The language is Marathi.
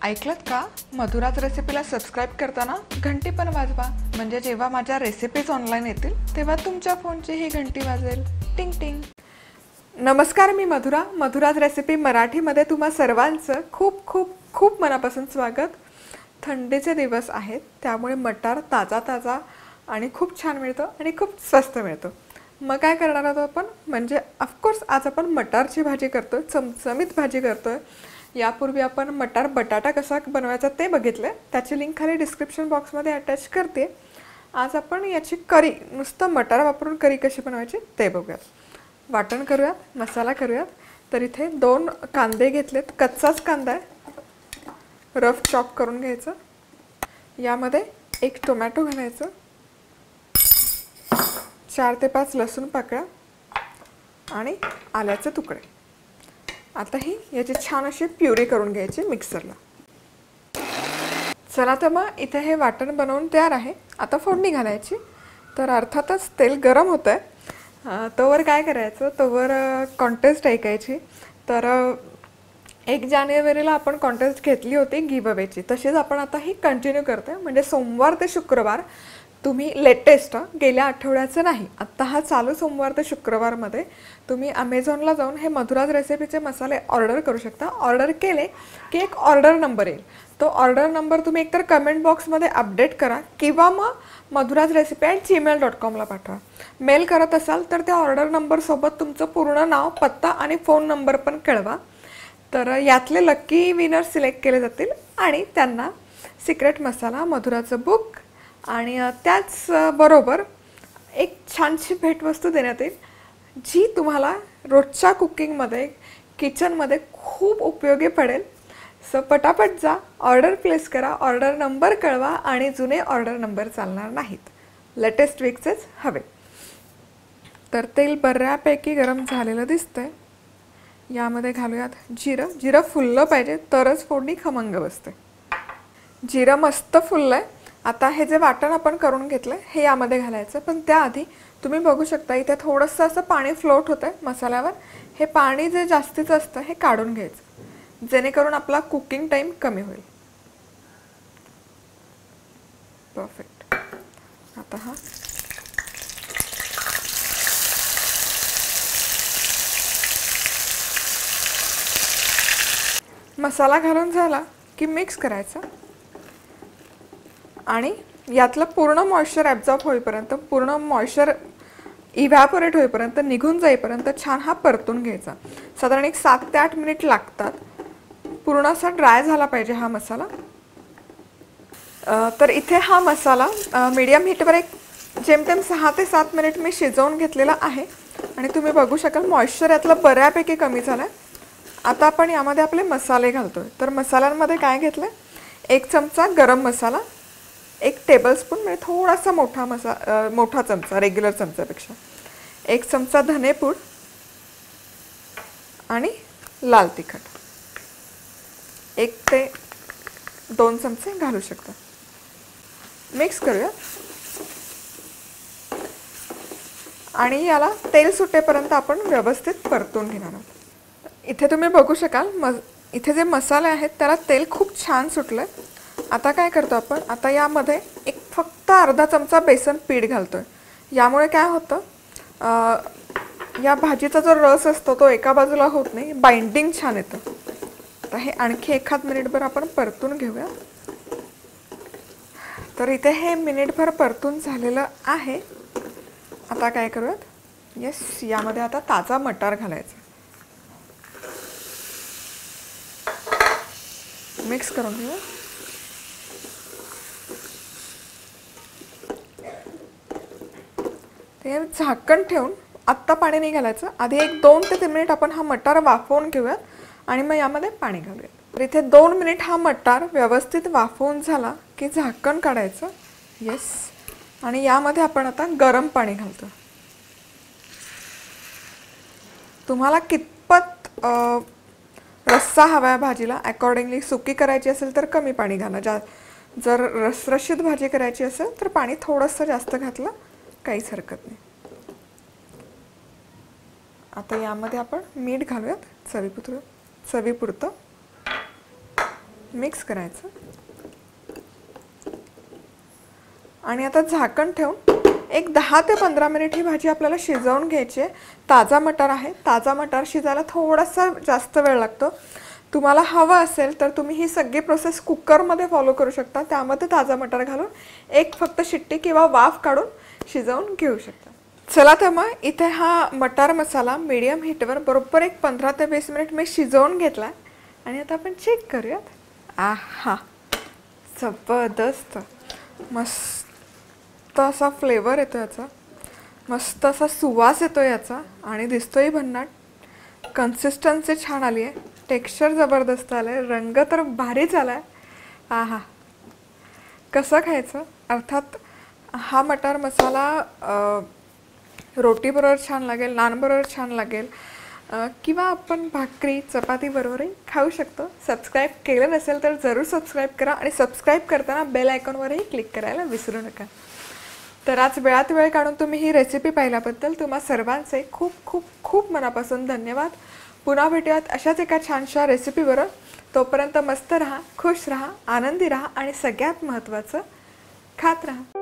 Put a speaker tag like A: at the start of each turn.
A: ऐकलत का? मधुराज रेसिपीला सबस्क्राईब करताना घंटी पण वाजवा, म्हणजे जेव्हा माझ्या रेसिपीज ऑनलाईन येतील तेव्हा तुमच्या फोनची ही घंटी वाजेल. टिंग टिंग. नमस्कार, मी मधुराज रेसिपी मराठीमध्ये तुम्हा सर्वांचं खूप खूप खूप मनापासून स्वागत. थंडीचे दिवस आहेत, त्यामुळे मटार ताजा ताजा आणि खूप छान मिळतं आणि खूप स्वस्त मिळतं. मग काय करणार आहोत आपण? म्हणजे ऑफकोर्स आज आपण मटारची भाजी करतोय, चमचमीत भाजी करतोय. यापूर्वी आपण मटार बटाटा कसा बनवायचा ते बघितलं, त्याची लिंक खाली डिस्क्रिप्शन बॉक्समध्ये अटॅच करते. आज आपण याची करी, नुसतं मटार वापरून करी कशी बनवायची ते बघूयात. वाटण करूयात, मसाला करूयात. तर इथे 2 कांदे घेतलेत, कच्चाच कांदा आहे, रफ चॉप करून घ्यायचं. यामध्ये 1 टोमॅटो घालायचं, 4 ते 5 लसूण पाकळ्या आणि आल्याचे तुकडे. आता ही याची छान अशी प्युरी करून घ्यायची मिक्सरला. चला तर मग इथे हे वाटण बनवून तयार आहे. आता फोडणी घालायची. तर अर्थातच तेल गरम होतं आहे, तोवर काय करायचं, तोवर कॉन्टेस्ट ऐकायची. तर 1 जानेवारीला आपण कॉन्टेस्ट घेतली होती गिव्हअवेची, तशीच आपण आता ही कंटिन्यू करते. म्हणजे सोमवार ते शुक्रवार तुम्ही लेटेस्ट, गेल्या आठवड्याचं नाही, आत्ता हा चालू सोमवार ते शुक्रवारमध्ये तुम्ही अमेझॉनला जाऊन हे मधुराज रेसिपीचे मसाले ऑर्डर करू शकता. ऑर्डर केले की एक ऑर्डर नंबर येईल. तो ऑर्डर नंबर तुम्ही एकतर कमेंट बॉक्समध्ये अपडेट करा किंवा मग madhurazrecipe@gmail.com ला पाठवा. मेल करत असाल तर त्या ऑर्डर नंबरसोबत तुमचं पूर्ण नाव, पत्ता आणि फोन नंबर पण कळवा. तर यातले लकी विनर सिलेक्ट केले जातील आणि त्यांना सिक्रेट मसाला, मधुराचं बुक आणि त्याच बरोबर एक छानशी भेटवस्तू देण्यात येईल, जी तुम्हाला रोजच्या कुकिंगमध्ये, किचनमध्ये खूप उपयोगी पडेल. सो पटापट जा, ऑर्डर प्लेस करा, ऑर्डर नंबर कळवा आणि जुने ऑर्डर नंबर चालणार नाहीत, लेटेस्ट वीकचेच हवे. तर तेल बऱ्यापैकी गरम झालेलं दिसतंय. यामध्ये घालूयात जिरं. जिरं फुललं पाहिजे तरच फोडणी खमंग बसते. जिरं मस्त फुललंय. आता हे जे वाटण आपण करून घेतलंय हे यामध्ये घालायचं. पण त्याआधी तुम्ही बघू शकता इथे थोडंसं असं पाणी फ्लोट होतंय मसाल्यावर. हे पाणी जे जास्तीचं असतं हे काढून घ्यायचं, जेणेकरून आपला कुकिंग टाइम कमी होईल. परफेक्ट. आता हा मसाला घालून झाला की मिक्स करायचा आणि यातलं पूर्ण मॉइश्चर ॲब्झॉर्ब होईपर्यंत, पूर्ण मॉइश्चर इव्हॅपोरेट होईपर्यंत, निघून जाईपर्यंत छान हा परतून घ्यायचा. साधारण एक 7 ते 8 मिनिट लागतात. पूर्ण असा ड्राय झाला पाहिजे हा मसाला. तर इथे हा मसाला मीडियम हीटवर एक जेमतेम 6 ते 7 मिनिट मी शिजवून घेतलेला आहे आणि तुम्ही बघू शकाल मॉइश्चर यातलं बऱ्यापैकी कमी झालं आहे. आता आपण यामध्ये आपले मसाले घालतोय. तर मसाल्यांमध्ये काय घेतलं, 1 चमचा गरम मसाला, 1 टेबलस्पून म्हणजे थोडासा मोठा चमचा, रेग्युलर चमच्यापेक्षा, 1 चमचा धनेपूड आणि लाल तिखट 1 ते 2 चमचे घालू शकता. मिक्स करूया आणि याला तेल सुटेपर्यंत आपण व्यवस्थित परतून घेणार आहोत. इथे तुम्ही बघू शकाल इथे जे मसाले आहेत त्याला तेल खूप छान सुटलंय. आता काय करतो आपण, आता यामध्ये फक्त अर्धा चमचा बेसन पीठ घालतोय. यामुळे काय होतं, या भाजीचा जो रस असतो तो एका बाजूला होत नाही, बाइंडिंग छान येतं. आता हे आणखी 1 मिनिटभर आपण परतून घेऊया. तर इथे हे मिनिटभर परतून झालेलं आहे. आता काय करूयात, येस, यामध्ये आता ताजा मटार घालायचा, मिक्स करून घेऊया. ते झाकण ठेवून आत्ता पाणी नाही घालायचं, आधी 1-2 ते 3 मिनिट आपण हा मटार वाफवून घेऊयात आणि मग यामध्ये पाणी घालूया. तर इथे 2 मिनिट हा मटार व्यवस्थित वाफवून झाला की झाकण काढायचं. येस. आणि यामध्ये आपण आता गरम पाणी घालतो. तुम्हाला कितपत रस्सा हवा आहे भाजीला, अकॉर्डिंगली सुकी करायची असेल तर कमी पाणी घाला. जर रसरशीत भाजी करायची असेल तर पाणी थोडंसं जास्त घातलं काहीच हरकत नाही. आता यामध्ये आपण मीठ घालूयात चवीपुरतं. मिक्स करायचं आणि आता झाकण ठेवून एक 10 ते 15 मिनिट ही भाजी आपल्याला शिजवून घ्यायची आहे. ताजा मटार आहे, ताजा मटार शिजायला थोडासा जास्त वेळ लागतो. तुम्हाला हवं असेल तर तुम्ही ही सगळी प्रोसेस कुकरमध्ये फॉलो करू शकता. त्यामध्ये ताजा मटार घालून एक फक्त शिट्टी किंवा वाफ काढून शिजवून घेऊ शकता. चला तर मग इथे हा मटार मसाला मीडियम हीटवर बरोबर एक 15 ते 20 मिनिट मी शिजवून घेतला आणि आता आपण चेक करूयात. आहा, जबरदस्त, मस्त असा फ्लेवर येतो याचा, मस्त असा सुवास येतो याचा आणि दिसतोही भन्नाट. कन्सिस्टन्सी छान आली आहे, टेक्स्चर जबरदस्त आलं आहे, रंग तर भारीच आला आहे. आहा, कसं खायचं? अर्थात हा मटार मसाला रोटीबरोबर छान लागेल, नानबरोबर छान लागेल, किंवा आपण भाकरी चपातीबरोबरही खाऊ शकतो. सबस्क्राईब केलं नसेल तर जरूर सबस्क्राईब करा आणि सबस्क्राईब करताना बेल आयकॉनवरही क्लिक करायला विसरू नका. तर आज वेळात वेळ काढून तुम्ही ही रेसिपी पाहिल्याबद्दल तुम्हा सर्वांचे खूप खूप खूप मनापासून धन्यवाद. पुन्हा भेटूयात अशाच एका छानशा रेसिपीबरोबर. तोपर्यंत मस्त राहा, खुश राहा, आनंदी राहा आणि सगळ्यात महत्त्वाचं खात राहा.